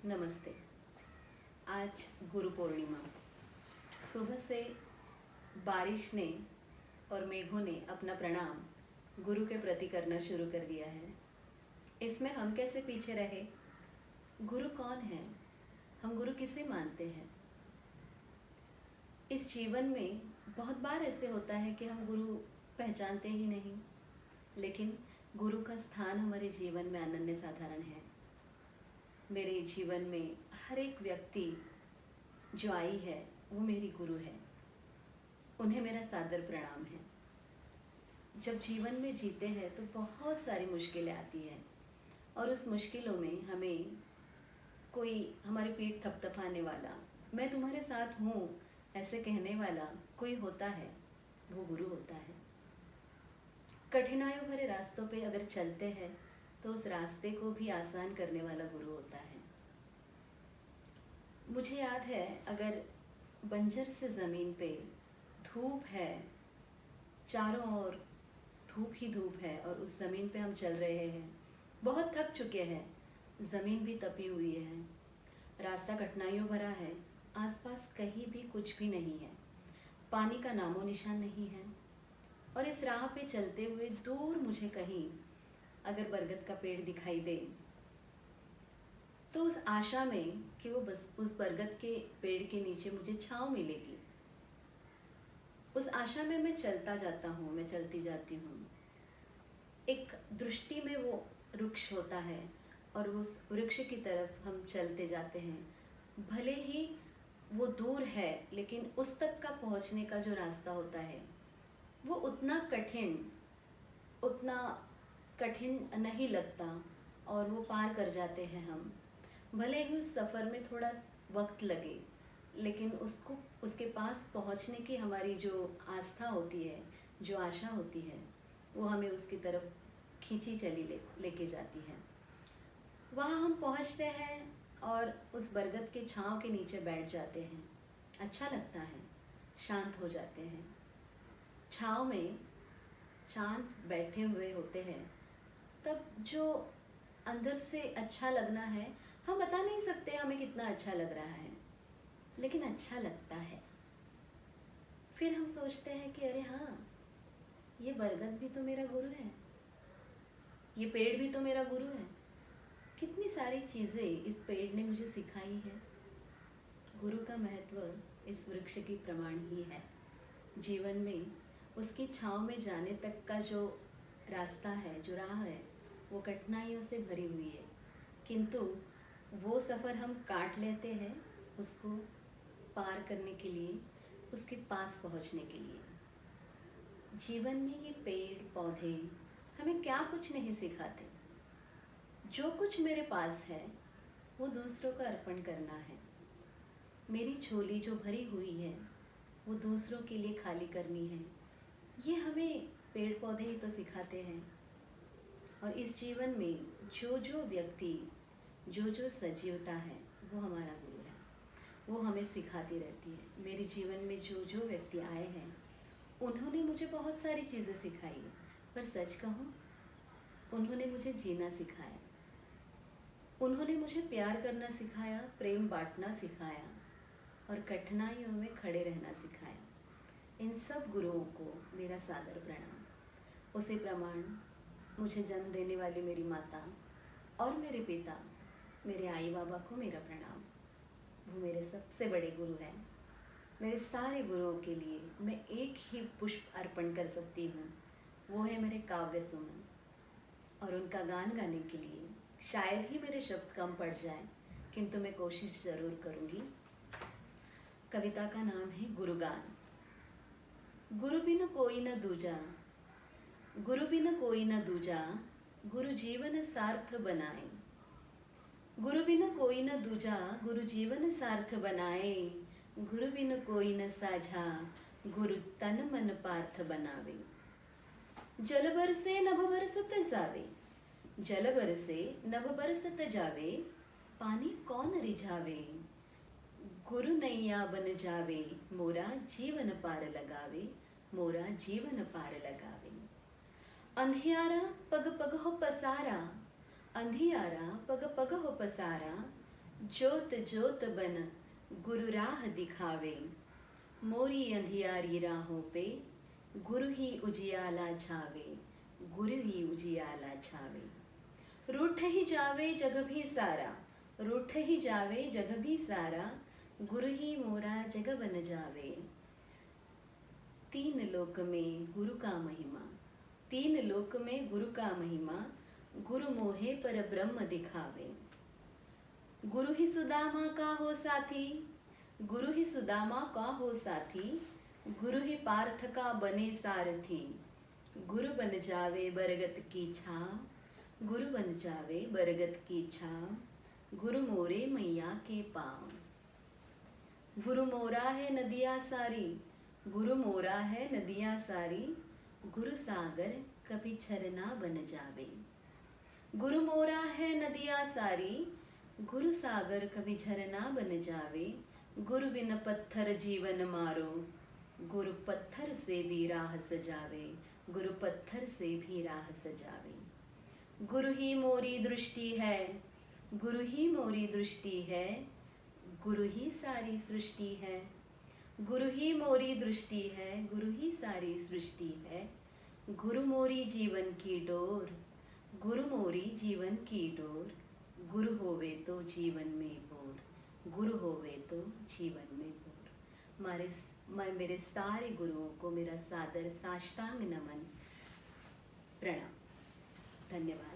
नमस्ते। आज गुरु पूर्णिमा। सुबह से बारिश ने और मेघों ने अपना प्रणाम गुरु के प्रति करना शुरू कर दिया है। इसमें हम कैसे पीछे रहे? गुरु कौन है? हम गुरु किसे मानते हैं? इस जीवन में बहुत बार ऐसे होता है कि हम गुरु पहचानते ही नहीं, लेकिन गुरु का स्थान हमारे जीवन में अनन्य साधारण है। मेरे जीवन में हर एक व्यक्ति जो आई है वो मेरी गुरु है। उन्हें मेरा सादर प्रणाम है। जब जीवन में जीते हैं तो बहुत सारी मुश्किलें आती हैं और उस मुश्किलों में हमें कोई हमारी पीठ थपथपाने वाला, मैं तुम्हारे साथ हूँ ऐसे कहने वाला कोई होता है, वो गुरु होता है। कठिनाइयों भरे रास्तों पे अगर चलते हैं तो उस रास्ते को भी आसान करने वाला गुरु होता है। मुझे याद है, अगर बंजर से ज़मीन पे धूप है, चारों ओर धूप ही धूप है और उस ज़मीन पे हम चल रहे हैं, बहुत थक चुके हैं, ज़मीन भी तपी हुई है, रास्ता कठिनाइयों भरा है, आसपास कहीं भी कुछ भी नहीं है, पानी का नामो निशान नहीं है और इस राह पे चलते हुए दूर मुझे कहीं अगर बरगद का पेड़ दिखाई दे तो उस आशा में कि वो बस उस बरगद के पेड़ के नीचे मुझे छाँव मिलेगी, उस आशा में मैं चलता जाता हूँ, मैं चलती जाती हूँ। एक दृष्टि में वो वृक्ष होता है और उस वृक्ष की तरफ हम चलते जाते हैं। भले ही वो दूर है, लेकिन उस तक का पहुँचने का जो रास्ता होता है वो उतना कठिन नहीं लगता और वो पार कर जाते हैं हम। भले ही उस सफ़र में थोड़ा वक्त लगे, लेकिन उसके पास पहुंचने की हमारी जो आस्था होती है, जो आशा होती है, वो हमें उसकी तरफ खींची चली लेके जाती है। वहाँ हम पहुँचते हैं और उस बरगद के छाँव के नीचे बैठ जाते हैं। अच्छा लगता है, शांत हो जाते हैं। छाँव में चांद बैठे हुए होते हैं, तब जो अंदर से अच्छा लगना है, हम बता नहीं सकते हमें कितना अच्छा लग रहा है, लेकिन अच्छा लगता है। फिर हम सोचते हैं कि अरे हाँ, ये बरगद भी तो मेरा गुरु है, ये पेड़ भी तो मेरा गुरु है। कितनी सारी चीज़ें इस पेड़ ने मुझे सिखाई है। गुरु का महत्व इस वृक्ष की प्रमाण ही है। जीवन में उसकी छाँव में जाने तक का जो रास्ता है, जो राह है, वो कठिनाइयों से भरी हुई है, किंतु वो सफ़र हम काट लेते हैं उसको पार करने के लिए, उसके पास पहुंचने के लिए। जीवन में ये पेड़ पौधे हमें क्या कुछ नहीं सिखाते। जो कुछ मेरे पास है वो दूसरों का अर्पण करना है। मेरी झोली जो भरी हुई है वो दूसरों के लिए खाली करनी है। ये हमें पेड़ पौधे ही तो सिखाते हैं। और इस जीवन में जो जो व्यक्ति, जो जो सजीवता है, वो हमारा गुरु है। वो हमें सिखाती रहती है। मेरे जीवन में जो जो व्यक्ति आए हैं, उन्होंने मुझे बहुत सारी चीज़ें सिखाई, पर सच कहूँ, उन्होंने मुझे जीना सिखाया। उन्होंने मुझे प्यार करना सिखाया, प्रेम बांटना सिखाया और कठिनाइयों में खड़े रहना सिखाया। इन सब गुरुओं को मेरा सादर प्रणाम। उसी प्रमाण मुझे जन्म देने वाली मेरी माता और मेरे पिता, मेरे आई बाबा को मेरा प्रणाम। वो मेरे सबसे बड़े गुरु हैं। मेरे सारे गुरुओं के लिए मैं एक ही पुष्प अर्पण कर सकती हूँ, वो है मेरे काव्य सुमन। और उनका गान गाने के लिए शायद ही मेरे शब्द कम पड़ जाए, किंतु मैं कोशिश ज़रूर करूँगी। कविता का नाम है गुरुगान। गुरु बिन कोई न दूजा, गुरु बिन कोई न दूजा, गुरु जीवन सार्थ बनाए। गुरु बिन कोई न दूजा, गुरु जीवन सार्थ बनाए। गुरु बिन कोई न साझा, गुरु तन मन पार्थ बनावे। जल बरसे नभ बरसत जावे, जल बरसे नभ बरसत जावे, पानी कौन रिझावे। गुरु नैया बन जावे, मोरा जीवन पार लगावे, मोरा जीवन पार लगावे। अंधियारा पग पग हो पसारा, अंधियारा पग पग हो पसारा, जोत जोत बन गुरु राह दिखावे, मोरी अंधियारी राहों पे गुरु ही उजियाला छावे, गुरु ही उजियाला छावे। रूठ ही जावे जग भी सारा, रूठ ही जावे जग भी सारा, गुरु ही मोरा जग बन जावे। तीन लोक में गुरु का महिमा, तीन लोक में गुरु का महिमा, गुरु मोहे पर ब्रह्म दिखावे। गुरु ही सुदामा का हो साथी, गुरु ही सुदामा का हो साथी, गुरु ही पार्थ का बने सारथी। गुरु बन जावे बरगद की छाँव, गुरु बन जावे बरगद की छाँव, गुरु मोरे मैया के पाँव। गुरु मोरा है नदिया सारी, गुरु मोरा है नदिया सारी, गुरु सागर कभी झरना बन जावे। गुरु मोरा है नदिया सारी, गुरु सागर कभी झरना बन जावे। गुरु बिन पत्थर जीवन मारो, गुरु पत्थर से भी राह सजावे, गुरु पत्थर से भी राह सजावे। गुरु ही मोरी दृष्टि है, गुरु ही मोरी दृष्टि है, गुरु ही सारी सृष्टि है। गुरु ही मोरी दृष्टि है, गुरु ही सारी सृष्टि है। गुरु मोरी जीवन की डोर, गुरु मोरी जीवन की डोर, गुरु होवे तो जीवन में बोर, गुरु होवे तो जीवन में बोर। मेरे सारे गुरुओं को मेरा सादर साष्टांग नमन, प्रणाम, धन्यवाद।